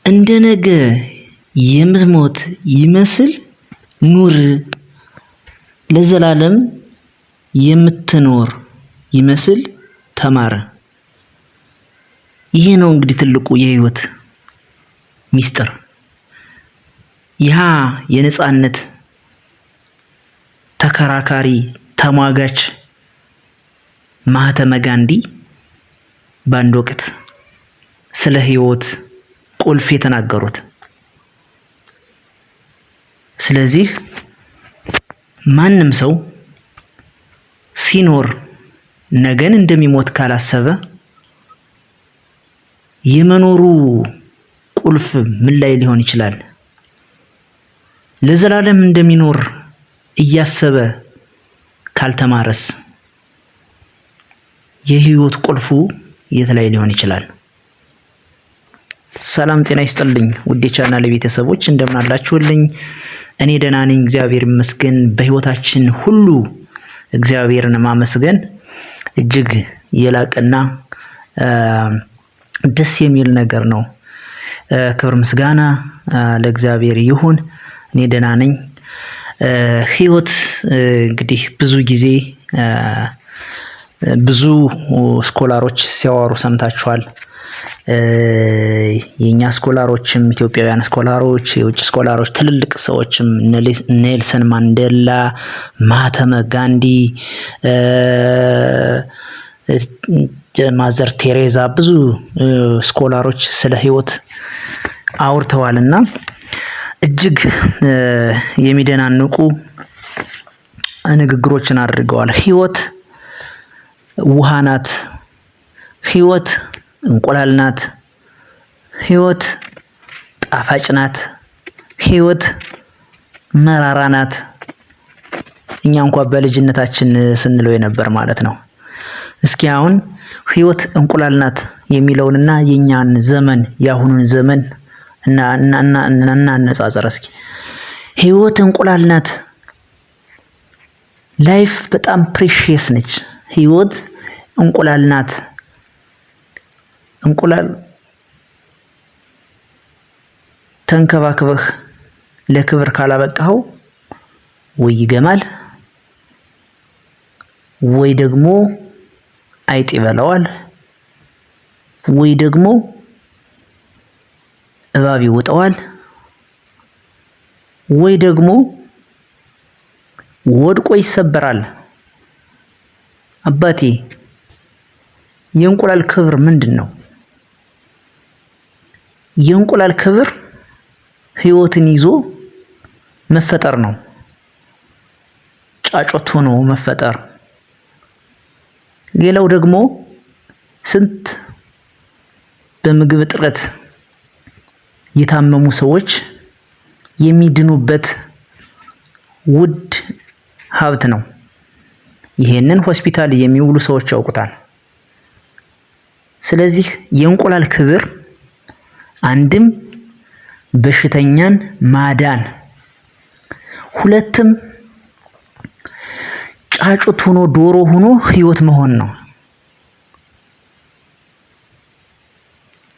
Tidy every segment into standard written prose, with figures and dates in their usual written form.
እንደ ነገ የምትሞት ይመስል ኑር፣ ለዘላለም የምትኖር ይመስል ተማር። ይሄ ነው እንግዲህ ትልቁ የህይወት ሚስጥር። ያ የነጻነት ተከራካሪ ተሟጋች ማህተመ ጋንዲ በአንድ ወቅት ስለ ህይወት ቁልፍ የተናገሩት። ስለዚህ ማንም ሰው ሲኖር ነገን እንደሚሞት ካላሰበ የመኖሩ ቁልፍ ምን ላይ ሊሆን ይችላል? ለዘላለም እንደሚኖር እያሰበ ካልተማረስ የህይወት ቁልፉ የት ላይ ሊሆን ይችላል? ሰላም ጤና ይስጥልኝ ውድ የቻናሌ ቤተሰቦች እንደምን አላችሁልኝ? እኔ ደህና ነኝ፣ እግዚአብሔር ይመስገን። በህይወታችን ሁሉ እግዚአብሔርን ማመስገን እጅግ የላቀና ደስ የሚል ነገር ነው። ክብር ምስጋና ለእግዚአብሔር ይሁን። እኔ ደህና ነኝ። ህይወት እንግዲህ ብዙ ጊዜ ብዙ ስኮላሮች ሲያወሩ ሰምታችኋል። የኛ ስኮላሮችም ኢትዮጵያውያን ስኮላሮች፣ የውጭ ስኮላሮች፣ ትልልቅ ሰዎችም ኔልሰን ማንዴላ፣ ማህተመ ጋንዲ፣ ማዘር ቴሬዛ ብዙ ስኮላሮች ስለ ህይወት አውርተዋልና እጅግ የሚደናንቁ ንግግሮችን አድርገዋል። ህይወት ውሃ ናት፣ ህይወት እንቁላል ናት፣ ህይወት ጣፋጭ ናት፣ ህይወት መራራ ናት። እኛ እንኳን በልጅነታችን ስንለው የነበር ማለት ነው። እስኪ አሁን ህይወት እንቁላል ናት የሚለውንና የኛን ዘመን ያሁኑን ዘመን እና እናነጻጽር እስኪ። ህይወት እንቁላል ናት። ላይፍ በጣም ፕሪሺየስ ነች። ህይወት እንቁላል ናት። እንቁላል ተንከባክበህ ለክብር ካላበቃኸው ወይ ይገማል ወይ ደግሞ አይጥ ይበላዋል ወይ ደግሞ እባብ ይውጠዋል ወይ ደግሞ ወድቆ ይሰበራል። አባቴ የእንቁላል ክብር ምንድነው? የእንቁላል ክብር ህይወትን ይዞ መፈጠር ነው። ጫጩት ሆኖ መፈጠር። ሌላው ደግሞ ስንት በምግብ እጥረት የታመሙ ሰዎች የሚድኑበት ውድ ሀብት ነው። ይሄንን ሆስፒታል የሚውሉ ሰዎች ያውቁታል። ስለዚህ የእንቁላል ክብር አንድም በሽተኛን ማዳን፣ ሁለትም ጫጩት ሆኖ ዶሮ ሆኖ ህይወት መሆን ነው።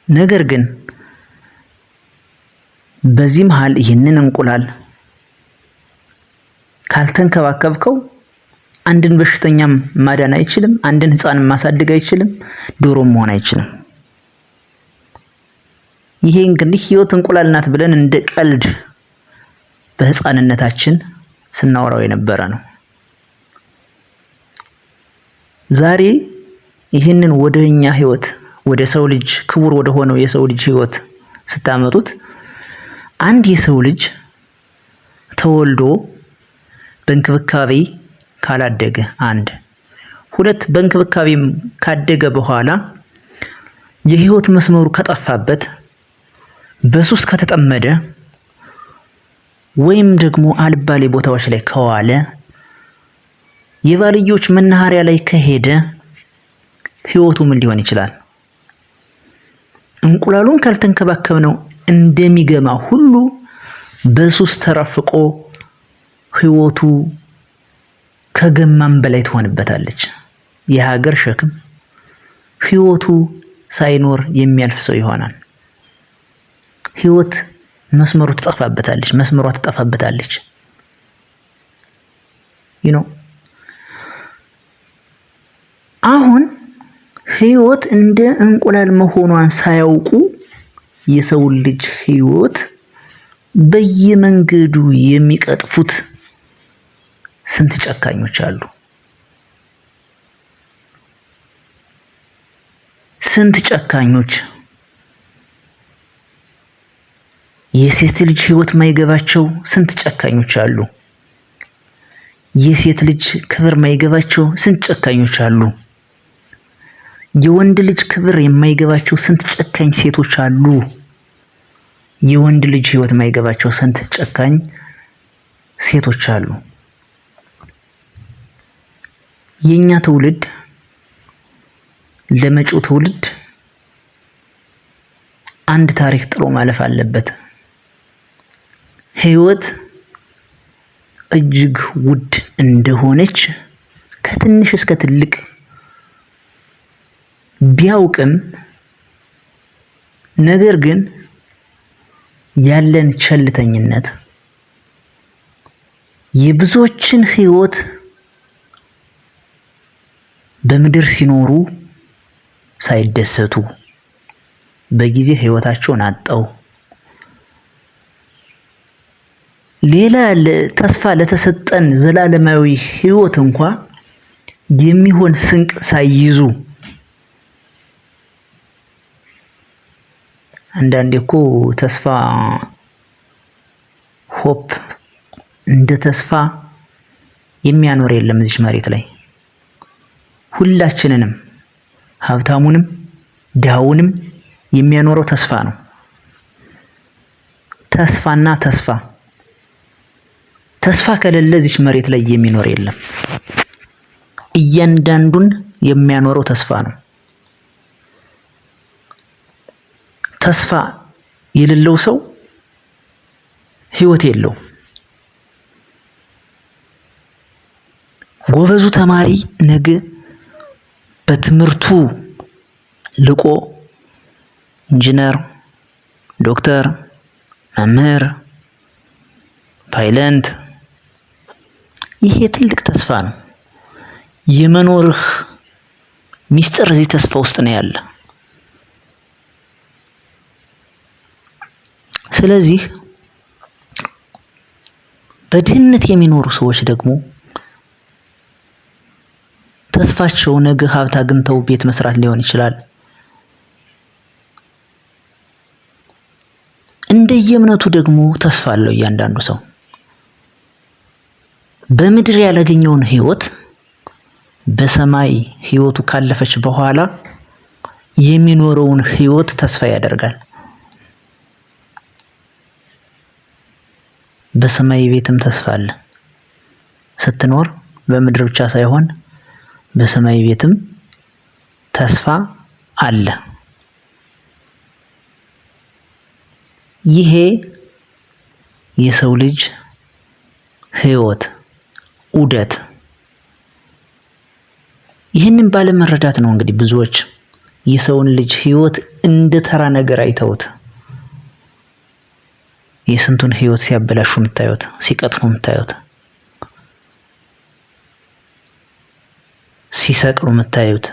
ነገር ግን በዚህ መሃል ይህንን እንቁላል ካልተንከባከብከው አንድን በሽተኛም ማዳን አይችልም፣ አንድን ህፃን ማሳደግ አይችልም፣ ዶሮም መሆን አይችልም። ይሄ እንግዲህ ህይወት እንቁላል ናት ብለን እንደ ቀልድ በህፃንነታችን ስናወራው የነበረ ነው። ዛሬ ይህንን ወደኛ ህይወት ወደ ሰው ልጅ ክቡር ወደ ሆነው የሰው ልጅ ህይወት ስታመጡት አንድ የሰው ልጅ ተወልዶ በእንክብካቤ ካላደገ፣ አንድ ሁለት በእንክብካቤም ካደገ በኋላ የህይወት መስመሩ ከጠፋበት፣ በሱስ ከተጠመደ ወይም ደግሞ አልባሌ ቦታዎች ላይ ከዋለ፣ የባልዮች መናኸሪያ ላይ ከሄደ ህይወቱ ምን ሊሆን ይችላል? እንቁላሉን ካልተንከባከብነው እንደሚገማ ሁሉ በሱስ ተረፍቆ ህይወቱ ከገማም በላይ ትሆንበታለች። የሀገር ሸክም ህይወቱ ሳይኖር የሚያልፍ ሰው ይሆናል። ህይወት መስመሯ ትጠፋበታለች። አሁን ህይወት እንደ እንቁላል መሆኗን ሳያውቁ የሰው ልጅ ህይወት በየመንገዱ የሚቀጥፉት ስንት ጨካኞች አሉ። ስንት ጨካኞች የሴት ልጅ ህይወት ማይገባቸው ስንት ጨካኞች አሉ። የሴት ልጅ ክብር ማይገባቸው ስንት ጨካኞች አሉ። የወንድ ልጅ ክብር የማይገባቸው ስንት ጨካኝ ሴቶች አሉ። የወንድ ልጅ ህይወት ማይገባቸው ስንት ጨካኝ ሴቶች አሉ። የኛ ትውልድ ለመጪው ትውልድ አንድ ታሪክ ጥሎ ማለፍ አለበት። ህይወት እጅግ ውድ እንደሆነች ከትንሽ እስከ ትልቅ ቢያውቅም ነገር ግን ያለን ቸልተኝነት የብዙዎችን ህይወት በምድር ሲኖሩ ሳይደሰቱ በጊዜ ህይወታቸውን አጣው ሌላ ተስፋ ለተሰጠን ዘላለማዊ ህይወት እንኳን የሚሆን ስንቅ ሳይይዙ አንዳንዴ እኮ ተስፋ ሆፕ እንደ ተስፋ የሚያኖር የለም እዚህ መሬት ላይ። ሁላችንንም ሀብታሙንም ድሃውንም የሚያኖረው ተስፋ ነው። ተስፋና ተስፋ ከሌለ እዚህ መሬት ላይ የሚኖር የለም። እያንዳንዱን የሚያኖረው ተስፋ ነው። ተስፋ የሌለው ሰው ህይወት የለውም። ጎበዙ ተማሪ ነገ በትምህርቱ ልቆ ኢንጂነር፣ ዶክተር፣ መምህር፣ ፓይለት ይሄ ትልቅ ተስፋ ነው። የመኖርህ ሚስጥር እዚህ ተስፋ ውስጥ ነው ያለ። ስለዚህ በድህነት የሚኖሩ ሰዎች ደግሞ ተስፋቸው ነገ ሀብት አግኝተው ቤት መስራት ሊሆን ይችላል። እንደየእምነቱ ደግሞ ተስፋ አለው እያንዳንዱ ሰው። በምድር ያላገኘውን ህይወት በሰማይ ህይወቱ ካለፈች በኋላ የሚኖረውን ህይወት ተስፋ ያደርጋል። በሰማይ ቤትም ተስፋ አለ። ስትኖር በምድር ብቻ ሳይሆን በሰማይ ቤትም ተስፋ አለ። ይሄ የሰው ልጅ ህይወት ዑደት ይህንን ባለመረዳት ነው እንግዲህ ብዙዎች የሰውን ልጅ ህይወት እንደ ተራ ነገር አይተውት የስንቱን ህይወት ሲያበላሹ የምታዩት፣ ሲቀጥፉ የምታዩት፣ ሲሰቅሉ የምታዩት፣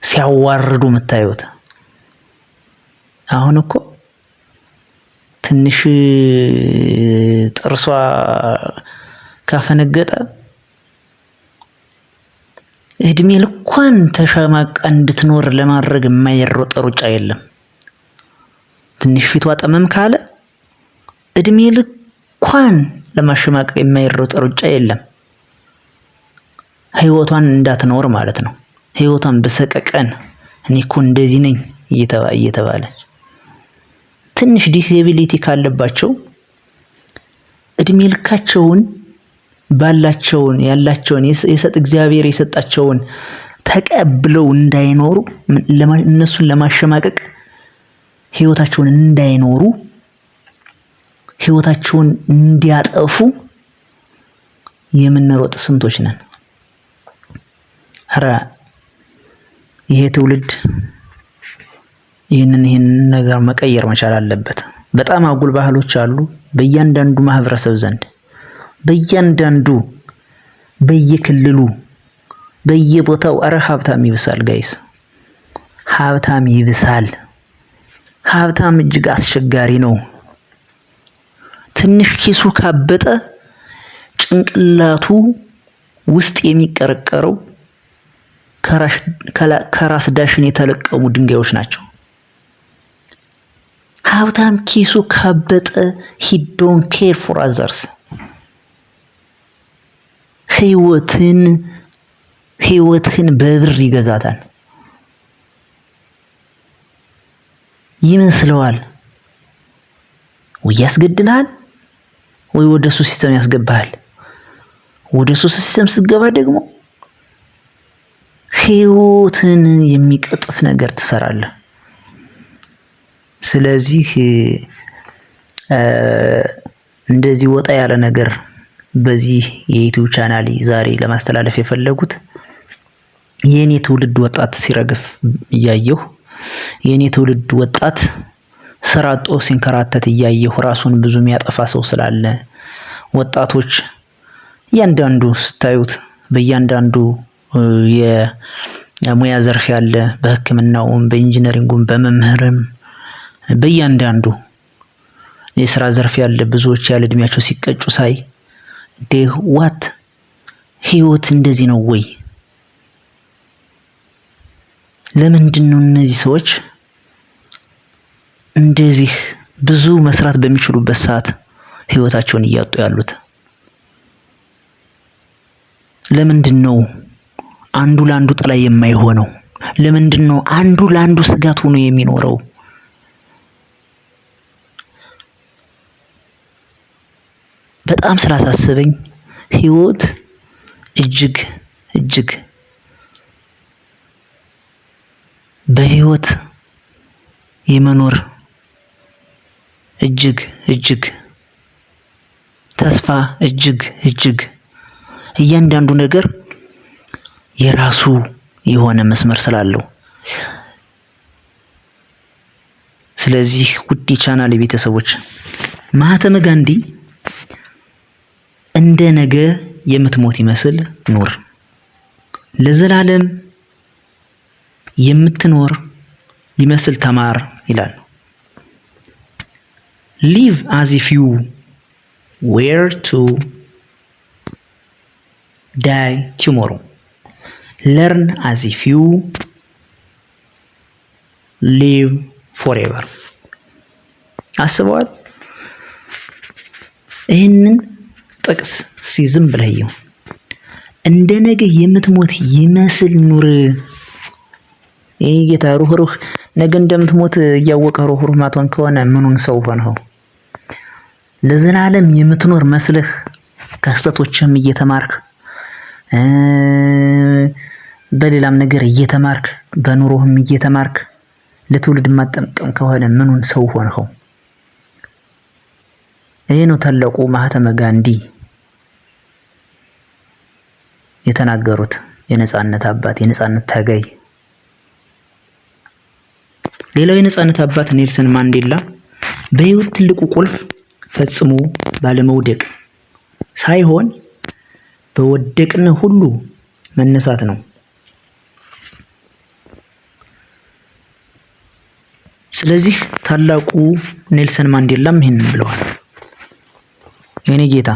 ሲያዋርዱ የምታዩት። አሁን እኮ ትንሽ ጥርሷ ካፈነገጠ እድሜ ልኳን ተሸማቃ እንድትኖር ለማድረግ የማይሮጥ ሩጫ የለም። ትንሽ ፊቷ ጠመም ካለ እድሜ ልኳን ለማሸማቀቅ የማይሮጥ ሩጫ የለም። ህይወቷን እንዳትኖር ማለት ነው። ህይወቷን በሰቀቀን እኔ እኮ እንደዚህ ነኝ እየተባለች ትንሽ ዲስኤቢሊቲ ካለባቸው እድሜ ልካቸውን ያላቸውን እግዚአብሔር የሰጣቸውን ተቀብለው እንዳይኖሩ እነሱን ለማሸማቀቅ ህይወታቸውን እንዳይኖሩ ህይወታቸውን እንዲያጠፉ የምንሮጥ ስንቶች ነን። ኧረ ይሄ ትውልድ ይህንን ነገር መቀየር መቻል አለበት። በጣም አጉል ባህሎች አሉ በእያንዳንዱ ማህበረሰብ ዘንድ በእያንዳንዱ በየክልሉ በየቦታው አረ ሀብታም ይብሳል ጋይስ ሀብታም ይብሳል ሀብታም እጅግ አስቸጋሪ ነው ትንሽ ኪሱ ካበጠ ጭንቅላቱ ውስጥ የሚቀረቀረው ከራስ ዳሽን የተለቀሙ ድንጋዮች ናቸው ሀብታም ኪሱ ካበጠ he don't care for others ህይወትን በብር ይገዛታል ይመስለዋል ወይ ያስገድልሃል ወይ ወደሱ ሲስተም ያስገባሃል ወደሱ ሲስተም ስትገባ ደግሞ ህይወትን የሚቀጥፍ ነገር ትሰራለህ ስለዚህ እንደዚህ ወጣ ያለ ነገር በዚህ የዩቲዩብ ቻናል ዛሬ ለማስተላለፍ የፈለጉት የኔ ትውልድ ወጣት ሲረግፍ እያየሁ የኔ ትውልድ ወጣት ስራ አጦ ሲንከራተት እያየሁ ራሱን ብዙ የሚያጠፋ ሰው ስላለ ወጣቶች ያንዳንዱ ስታዩት በእያንዳንዱ የሙያ ዘርፍ ያለ በህክምናውም በኢንጂነሪንጉም በመምህርም በእያንዳንዱ የሥራ ዘርፍ ያለ ብዙዎች ያለ እድሜያቸው ሲቀጩ ሳይ ዋት ህይወት እንደዚህ ነው ወይ ለምንድነው እነዚህ ሰዎች እንደዚህ ብዙ መስራት በሚችሉበት ሰዓት ህይወታቸውን እያጡ ያሉት ለምንድነው አንዱ ላንዱ ጥላ የማይሆነው ለምንድነው አንዱ ላንዱ ስጋት ሆኖ የሚኖረው በጣም ስላሳሰበኝ ህይወት እጅግ በህይወት የመኖር እጅግ ተስፋ እጅግ እያንዳንዱ ነገር የራሱ የሆነ መስመር ስላለው ስለዚህ ውድ ቻናል ቤተሰቦች ማህተመ ጋንዲ እንደ ነገ የምትሞት ይመስል ኑር ለዘላለም የምትኖር ይመስል ተማር ይላል live as if you were to die tomorrow learn as if you live forever አስበዋል ይህንን ጥቅስ ሲዝም ብለየው እንደ ነገ የምትሞት ይመስል ኑር ጌታ ሩህ ነገ እንደምትሞት እያወቀ ሩህ ማቷን ከሆነ ምኑን ሰው ሆነው ለዘላለም የምትኖር መስለህ ከስተቶችም እየተማርክ በሌላም ነገር እየተማርክ በኑሮህም እየተማርክ ለትውልድ ማጠምቀም ከሆነ ምኑን ሰው ሆነው ይሄ ነው ታላቁ ማህተመ ጋንዲ የተናገሩት የነጻነት አባት የነጻነት ታጋይ ሌላው የነጻነት አባት ኔልሰን ማንዴላ በህይወት ትልቁ ቁልፍ ፈጽሞ ባለመውደቅ ሳይሆን በወደቅን ሁሉ መነሳት ነው ስለዚህ ታላቁ ኔልሰን ማንዴላም ይሄንን ብለዋል የኔ ጌታ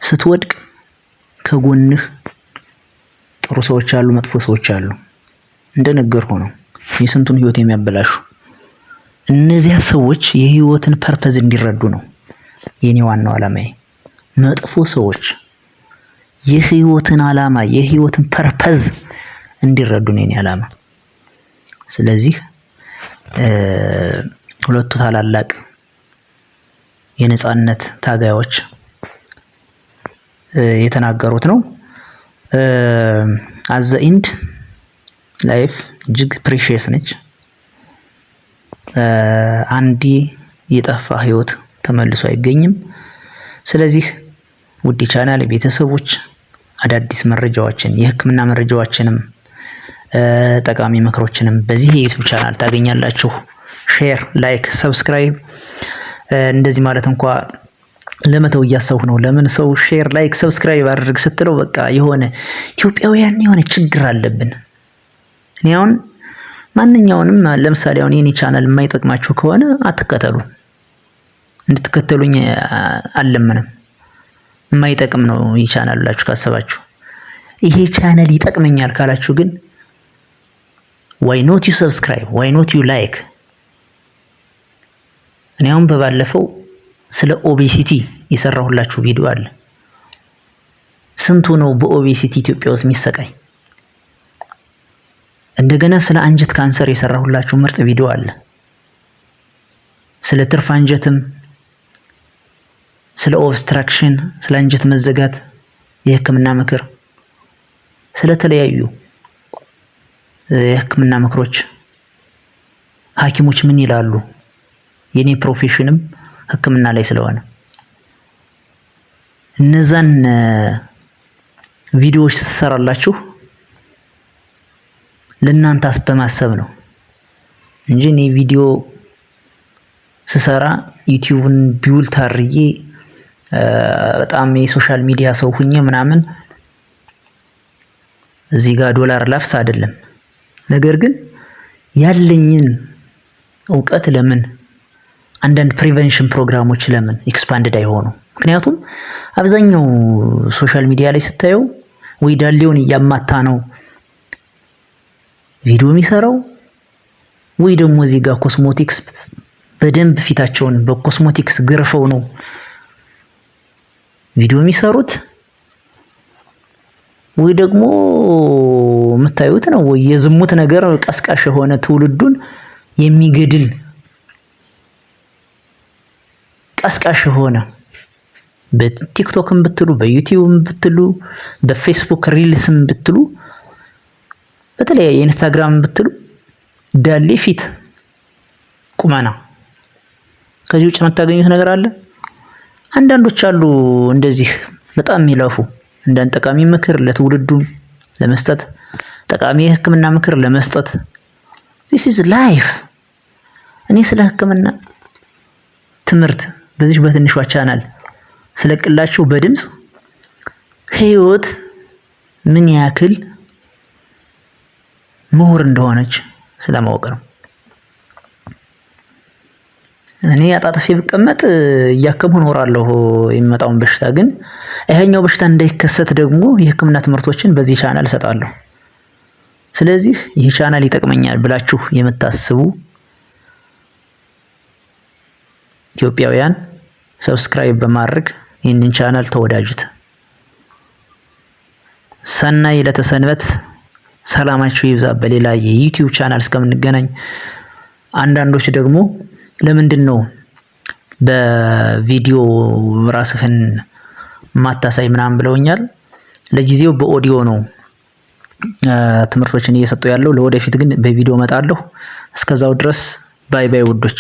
ስትወድቅ ከጎንህ ጥሩ ሰዎች አሉ መጥፎ ሰዎች አሉ እንደነገርኩ ነው የስንቱን ህይወት የሚያበላሹ እነዚያ ሰዎች የህይወትን ፐርፐዝ እንዲረዱ ነው የኔ ዋናው ዓላማዬ መጥፎ ሰዎች የህይወትን ዓላማ የህይወትን ፐርፐዝ እንዲረዱ ነው የኔ ዓላማ ስለዚህ ሁለቱ ታላላቅ የነጻነት ታጋዮች የተናገሩት ነው at the end life እጅግ ፕሪሺየስ ነች አንዲ የጠፋ ህይወት ተመልሶ አይገኝም ስለዚህ ውድ ቻናል ቤተሰቦች አዳዲስ መረጃዎችን የህክምና መረጃዎችንም ጠቃሚ ምክሮችንም በዚህ የዩቲዩብ ቻናል ታገኛላችሁ ሼር፣ ላይክ፣ ሰብስክራይብ እንደዚህ ማለት እንኳ ለመተው እያሰብኩ ነው። ለምን ሰው ሼር፣ ላይክ፣ ሰብስክራይብ አድርግ ስትለው በቃ የሆነ ኢትዮጵያውያን የሆነ ችግር አለብን። እኔ አሁን ማንኛውንም ለምሳሌ አሁን የኔ ቻናል የማይጠቅማችሁ ከሆነ አትከተሉ። እንድትከተሉኝ አልለምንም። የማይጠቅም ነው ይህ ቻናል ብላችሁ ካሰባችሁ፣ ይሄ ቻናል ይጠቅመኛል ካላችሁ ግን why not you subscribe, why not you like? እኔ አሁን በባለፈው ስለ ኦቤሲቲ የሰራሁላችሁ ቪዲዮ አለ። ስንቱ ነው በኦቤሲቲ ኢትዮጵያ ውስጥ የሚሰቃይ? እንደገና ስለ አንጀት ካንሰር የሰራሁላችሁ ምርጥ ቪዲዮ አለ። ስለ ትርፍ አንጀትም፣ ስለ ኦብስትራክሽን፣ ስለ አንጀት መዘጋት የህክምና ምክር፣ ስለ ተለያዩ የህክምና ምክሮች ሐኪሞች ምን ይላሉ? የኔ ፕሮፌሽንም ህክምና ላይ ስለሆነ እነዛን ቪዲዮዎች ትሰራላችሁ ለእናንተ በማሰብ ነው እንጂ እኔ ቪዲዮ ስሰራ ዩቲዩብን ቢውል ታርዬ በጣም የሶሻል ሚዲያ ሰው ሁኜ ምናምን እዚህ ጋር ዶላር ላፍስ አይደለም። ነገር ግን ያለኝን እውቀት ለምን አንዳንድ ፕሪቨንሽን ፕሮግራሞች ለምን ኤክስፓንድድ አይሆኑ? ምክንያቱም አብዛኛው ሶሻል ሚዲያ ላይ ስታየው ወይ ዳሌውን እያማታ ነው ቪዲዮ የሚሰራው፣ ወይ ደግሞ እዚህ ጋር ኮስሞቲክስ በደንብ ፊታቸውን በኮስሞቲክስ ግርፈው ነው ቪዲዮ የሚሰሩት፣ ወይ ደግሞ የምታዩት ነው ወይ የዝሙት ነገር ቀስቃሽ የሆነ ትውልዱን የሚገድል ቀስቃሽ የሆነ በቲክቶክም ብትሉ በዩቲዩብም ብትሉ በፌስቡክ ሪልስም ብትሉ በተለያየ ኢንስታግራም ብትሉ ዳሌ ፊት ቁመና ከዚህ ውጭ የምታገኙት ነገር አለ? አንዳንዶች አሉ እንደዚህ በጣም የሚለፉ እንዳን ጠቃሚ ምክር ለትውልዱ ለመስጠት፣ ጠቃሚ የህክምና ምክር ለመስጠት። this is life። እኔ ስለ ህክምና ትምህርት በዚህ በትንሿ ቻናል ስለቅላችሁ በድምጽ ህይወት ምን ያክል ምሁር እንደሆነች ስለማወቅ ነው። እኔ አጣጥፌ ብቀመጥ እያከምሁ እኖራለሁ የሚመጣውን በሽታ። ግን ይሄኛው በሽታ እንዳይከሰት ደግሞ የህክምና ትምህርቶችን በዚህ ቻናል እሰጣለሁ። ስለዚህ ይህ ቻናል ይጠቅመኛል ብላችሁ የምታስቡ ኢትዮጵያውያን ሰብስክራይብ በማድረግ ይህንን ቻናል ተወዳጁት። ሰናይ ለተሰንበት። ሰላማችሁ ይብዛ። በሌላ የዩቲዩብ ቻናል እስከምንገናኝ። አንዳንዶች ደግሞ ለምንድን ነው በቪዲዮ ራስህን ማታሳይ ምናምን ብለውኛል። ለጊዜው በኦዲዮ ነው ትምህርቶችን እየሰጠው ያለው። ለወደፊት ግን በቪዲዮ እመጣለሁ። እስከዛው ድረስ ባይ ባይ ውዶች።